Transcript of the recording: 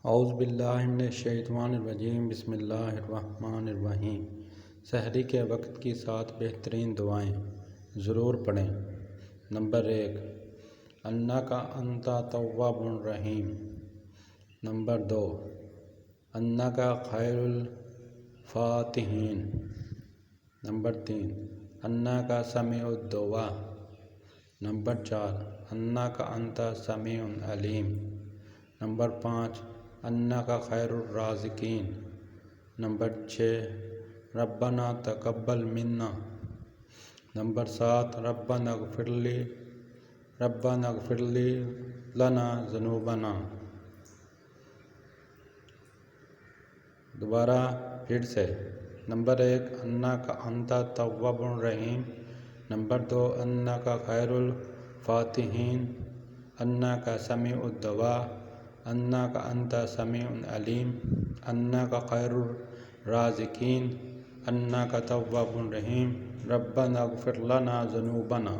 اعوذ باللہ من الشیطان الرجیم بسم اللہ الرحمن الرحیم۔ سحری کے وقت کی 7 بہترین دعائیں ضرور پڑھیں۔ نمبر 1، انک انت التواب الرحیم۔ نمبر 2، انک خیر الفاتحین۔ نمبر 3، انک سمیع الدعاء۔ نمبر 4، انک انت سمیع علیم۔ نمبر 5، انک خیر الرازقین۔ نمبر 6، ربنا تقبل منا۔ نمبر 7، ربنا اغفر لنا ذنوبنا۔ دوبارہ پھر سے۔ نمبر 1، انک انت التواب الرحیم۔ نمبر 2، انک خیر الفاتحین۔ انک سمیع الدعاء۔ انک انت سمیع علیم۔ انک خیر الرازقین۔ انک تواب رحیم۔ ربنا اغفر لنا ذنوبنا۔